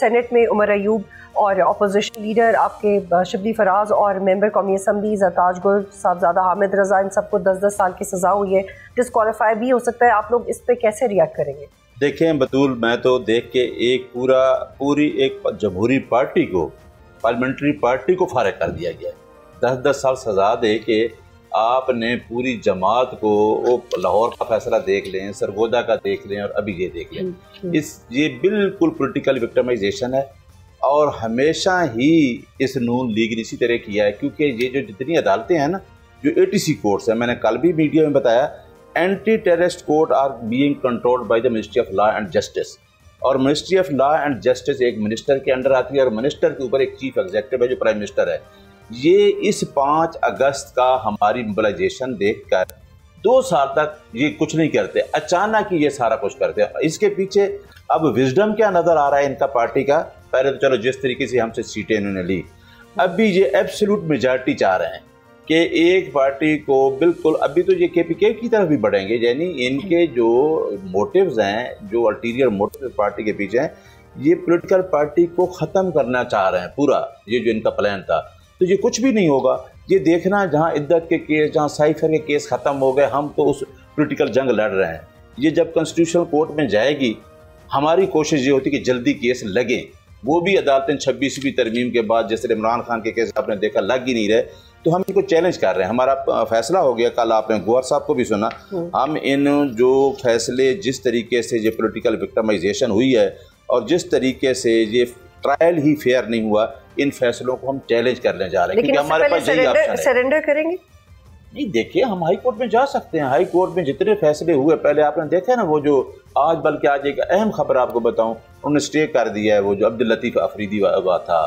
Senate में उमर अयूब और opposition leader आपके शिबली फराज और मेंबर कौमी असम्बली जरताज गुल साहबजादा हामिद रजा, इन सबको 10-10 साल की सज़ा हुई है, डिस्क्वालीफाई भी हो सकता है। आप लोग इस पे कैसे रिएक्ट करेंगे? देखें बतूल, मैं तो देख के एक पूरी एक जमहूरी पार्टी को, पार्लियामेंट्री पार्टी को फारिग कर दिया गया है। 10-10 साल सज़ा दे के आपने पूरी जमात को, वो लाहौर का फैसला देख लें, सरगोदा का देख लें और अभी ये देख लें, ये बिल्कुल पॉलिटिकल विक्टिमाइजेशन है। और हमेशा ही इस नून लीग ने इसी तरह किया है, क्योंकि ये जो जितनी अदालतें हैं ना, जो ATC कोर्ट्स हैं, मैंने कल भी मीडिया में बताया, anti terrorist court are being controlled by the ministry of law and justice. और ministry of law and justice एक मिनिस्टर के अंडर आती है और मिनिस्टर के ऊपर एक चीफ एग्जीक्यूटिव है जो प्राइम मिनिस्टर है। ये इस 5 अगस्त का हमारी मोबिलाइजेशन देखकर 2 साल तक ये कुछ नहीं करते, अचानक ही ये सारा कुछ करते हैं। इसके पीछे अब विजडम क्या नज़र आ रहा है इनका पार्टी का? पहले तो चलो जिस तरीके से हमसे सीटें इन्होंने ली, अभी ये एब्सोल्यूट मेजॉरिटी चाह रहे हैं कि एक पार्टी को बिल्कुल, अभी तो ये KPK की तरफ भी बढ़ेंगे, यानी इनके जो मोटिव्स हैं, जो अल्टीरियर मोटिव पार्टी के पीछे हैं, ये पॉलिटिकल पार्टी को ख़त्म करना चाह रहे हैं पूरा, ये जो इनका प्लान था। तो ये कुछ भी नहीं होगा। ये देखना, जहाँ इद्दत के केस, जहाँ साइफर के केस ख़त्म हो गए, हम तो उस पॉलिटिकल जंग लड़ रहे हैं। ये जब कॉन्स्टिट्यूशनल कोर्ट में जाएगी, हमारी कोशिश ये होती कि जल्दी केस लगे, वो भी अदालतें 26वीं तरमीम के बाद, जैसे इमरान खान के केस आपने देखा लग ही नहीं रहे, तो हम इनको चैलेंज कर रहे हैं। हमारा फैसला हो गया, कल आपने गौहर साहब को भी सुना, हम इन जो फैसले, जिस तरीके से ये पॉलिटिकल विक्टिमाइजेशन हुई है और जिस तरीके से ये ट्रायल ही फेयर नहीं हुआ, इन फैसलों को हम चैलेंज करने जा रहे हैं, क्योंकि हमारे पास यही ऑप्शन है। सरेंडर करेंगे? नहीं, देखिए, हम हाई कोर्ट में जा सकते हैं। हाई कोर्ट में जितने फैसले हुए, पहले आपने देखा ना, वो जो आज, बल्कि आज एक अहम खबर आपको बताऊं, उन्होंने स्टे कर दिया है वो जो अब्दुल लतीफ़ अफरीदी हुआ था,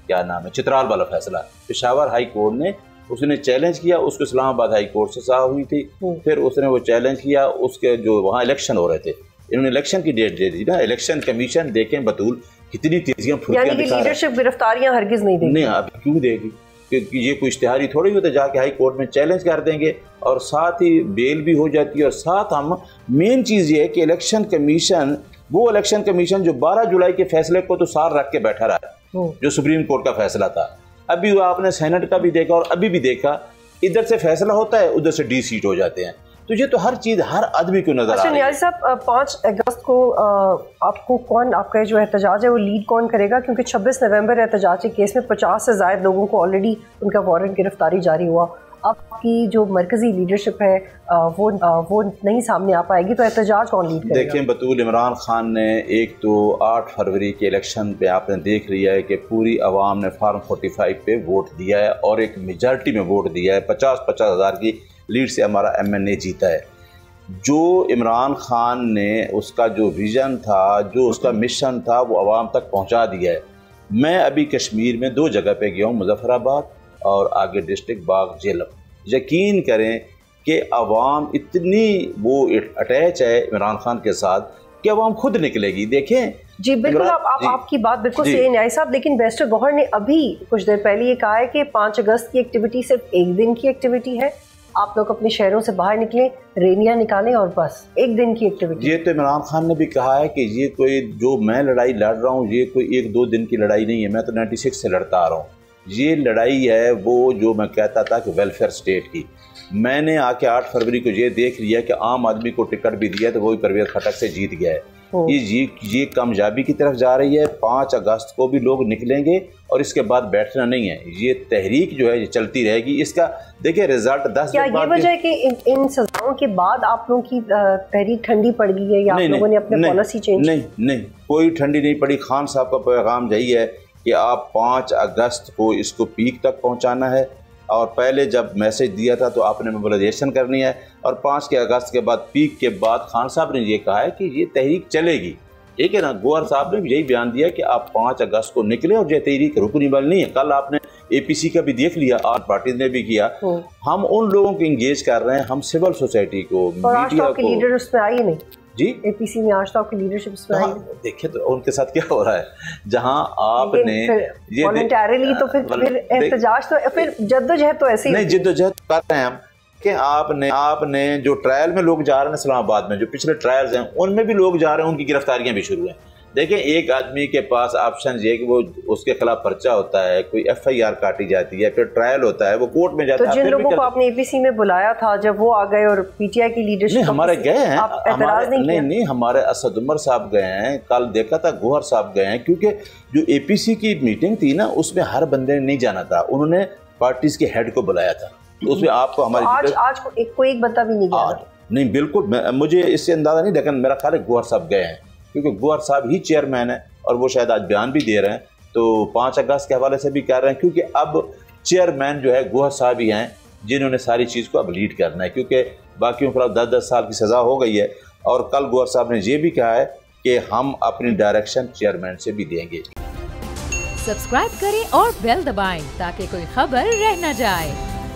क्या नाम है, चित्राल वाला फैसला, पेशावर हाई कोर्ट ने उसने चैलेंज किया, उसको इस्लामाबाद हाई कोर्ट से सज़ा हुई थी, फिर उसने वो चैलेंज किया, उसके जो वहाँ इलेक्शन हो रहे थे, इन्होंने इलेक्शन की डेट दे दी ना। इलेक्शन कमीशन देखें बतूल कितनी तेजियां फुर्तियां दिखा रहा है। लीडरशिप गिरफ्तारियां हरगिज नहीं देगी। नहीं, अब क्यों देगी? क्योंकि ये कोई इश्तिहारी थोड़ी होता, जाके हाई कोर्ट में चैलेंज कर देंगे और साथ ही बेल भी हो जाती है। और साथ हम, मेन चीज़ ये है कि इलेक्शन कमीशन, वो इलेक्शन कमीशन जो 12 जुलाई के फैसले को तो सार रख के बैठा रहा है, जो सुप्रीम कोर्ट का फैसला था। अभी वो आपने सेनेट का भी देखा और अभी भी देखा, इधर से फैसला होता है, उधर से डी सीट हो जाते हैं। तो ये तो हर चीज़ हर आदमी को नजर आ रही है। न्याज़ी साहब, 5 अगस्त को आपको कौन, आपका जो एहतजाज है वो लीड कौन करेगा? क्योंकि 26 नवंबर एहतजाज के केस में 50 से ज़ायद लोगों को ऑलरेडी उनका वारंट गिरफ्तारी जारी हुआ। आपकी जो मरकजी लीडरशिप है वो नहीं सामने आ पाएगी, तो एहतजाज कौन लीड करेगा? देखें बतूल, इमरान खान ने एक तो 8 फरवरी के इलेक्शन पे आपने देख लिया है कि पूरी आवाम ने फार्म 45 पे वोट दिया है और एक मेजॉरिटी में वोट दिया है। 50-50 हज़ार की लीड से हमारा MNA जीता है। जो इमरान खान ने उसका जो विज़न था, जो उसका मिशन था, वो आवाम तक पहुंचा दिया है। मैं अभी कश्मीर में 2 जगह पे गया हूँ, मुजफ्फराबाद और आगे डिस्ट्रिक्ट बाग झेलम। यकीन करें कि आवाम इतनी वो अटैच है इमरान खान के साथ कि आवाम खुद निकलेगी। देखें जी बिल्कुल, आपकी बात बिल्कुल सही है न्याय साहब, लेकिन बैरिस्टर गौहर ने अभी कुछ देर पहले ये कहा है कि 5 अगस्त की एक्टिविटी सिर्फ एक दिन की एक्टिविटी है, आप लोग अपने शहरों से बाहर निकलें, रैलियां निकालें और बस एक दिन की एक्टिविटी। ये तो इमरान खान ने भी कहा है कि ये कोई जो मैं लड़ाई लड़ रहा हूँ, ये कोई 1-2 दिन की लड़ाई नहीं है, मैं तो 96 से लड़ता आ रहा हूँ। ये लड़ाई है वो जो मैं कहता था कि वेलफेयर स्टेट की। मैंने आके 8 फरवरी को ये देख लिया कि आम आदमी को टिकट भी दिया तो वही परवेज़ खटक से जीत गया है। ये कामयाबी की तरफ जा रही है। 5 अगस्त को भी लोग निकलेंगे और इसके बाद बैठना नहीं है। ये तहरीक जो है ये चलती रहेगी। इसका देखिए रिजल्ट 10 दिन बाद। ये वजह है कि इन सजाओं के बाद आप लोगों की तहरीक ठंडी पड़ गई है या आप लोगों ने अपने पॉलिसी चेंज? नहीं, कोई ठंडी नहीं पड़ी। खान साहब का पैगाम यही है कि आप 5 अगस्त को इसको पीक तक पहुँचाना है और पहले जब मैसेज दिया था तो आपने मोबिलाइजेशन करनी है और 5 अगस्त के बाद पीक के बाद खान साहब ने ये कहा है कि ये तहरीक चलेगी। ठीक है ना। गौहर साहब ने भी यही बयान दिया कि आप 5 अगस्त को निकले और ये तहरीक रुकनी वाली नहीं है। कल आपने APC का भी देख लिया, 8 पार्टीज ने भी किया। हम उन लोगों को इंगेज कर रहे हैं, हम सिविल सोसाइटी को, मीडिया को। लीडर उसमें आई नहीं जी, APC में आज तक की लीडरशिप इसमें आई। देखिए तो उनके साथ क्या हो रहा है, जहां आपने ये वॉलंटरीली तो फिर एहतजाज तो फिर जद्दोजहद तो ऐसी नहीं, जद्दोजहद कर रहे हैं हम कि आपने जो ट्रायल में लोग जा रहे हैं इस्लामाबाद में, जो पिछले ट्रायल्स हैं उनमें भी लोग जा रहे हैं, उनकी गिरफ्तारियां भी शुरू हैं। देखें, एक आदमी के पास ऑप्शन ये कि वो उसके खिलाफ पर्चा होता है, कोई FIR काटी जाती है, फिर ट्रायल होता है, वो कोर्ट में जाता है। तो जिन लोगों को आपने APC में बुलाया था, जब वो आ गए और PTI की लीडरशिप हमारे गए हैं, नहीं, हमारे असद उमर साहब गए हैं, कल देखा था गौहर साहब गए हैं, क्योंकि जो APC की मीटिंग थी ना, उसमें हर बंदे ने नहीं जाना था, उन्होंने पार्टीज के हेड को बुलाया था, तो उसमें आपको हमारी आज कोई एक बंदा भी नहीं गया। नहीं, बिल्कुल मुझे इससे अंदाजा नहीं, लेकिन मेरा ख्याल है गौहर साहब गए हैं, क्योंकि गौहर साहब ही चेयरमैन है और वो शायद आज बयान भी दे रहे हैं, तो 5 अगस्त के हवाले से भी कह रहे हैं, क्योंकि अब चेयरमैन जो है गौहर साहब ही हैं जिन्होंने सारी चीज़ को अब लीड करना है, क्योंकि बाकियों के खिलाफ 10-10 साल की सज़ा हो गई है। और कल गौहर साहब ने ये भी कहा है कि हम अपनी डायरेक्शन चेयरमैन से भी देंगे। सब्सक्राइब करें और बेल दबाएं ताकि कोई खबर रह न जाए।